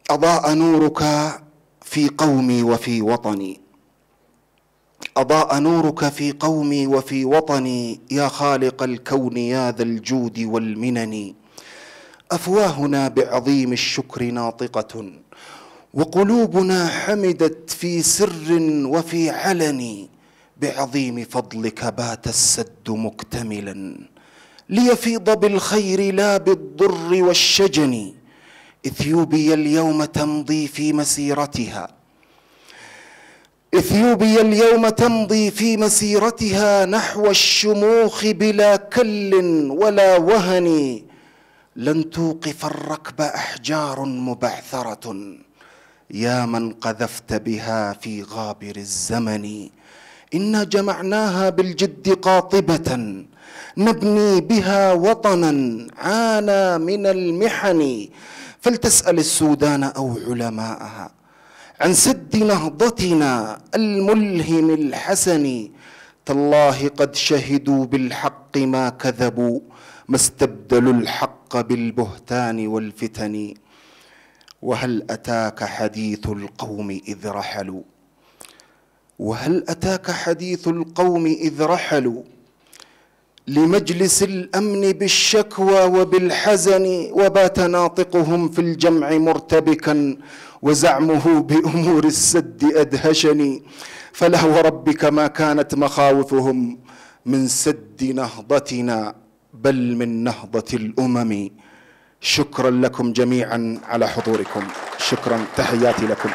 أضاء نورك في قومي وفي وطني، أضاء نورك في قومي وفي وطني، يا خالق الكون يا ذا الجود والمنن. أفواهنا بعظيم الشكر ناطقة، وقلوبنا حمدت في سر وفي علن، بعظيم فضلك بات السد مكتملا، ليفيض بالخير لا بالضر والشجن. إثيوبيا اليوم تمضي في مسيرتها، إثيوبيا اليوم تمضي في مسيرتها نحو الشموخ بلا كل ولا وهن. لن توقف الركب أحجار مبعثرة، يا من قذفت بها في غابر الزمن. إنا جمعناها بالجد قاطبة، نبني بها وطنا عانى من المحن. فلتسأل السودان أو علماءها عن سد نهضتنا الملهم الحسن. تالله قد شهدوا بالحق ما كذبوا، ما استبدلوا الحق بالبهتان والفتن. وهل أتاك حديث القوم إذ رحلوا، وهل أتاك حديث القوم إذ رحلوا لمجلس الأمن بالشكوى وبالحزن، وبات ناطقهم في الجمع مرتبكا، وزعمه بأمور السد أدهشني. فلا وربك ما كانت مخاوفهم من سد نهضتنا، بل من نهضة الأمم. شكرا لكم جميعا على حضوركم، شكرا، تحياتي لكم.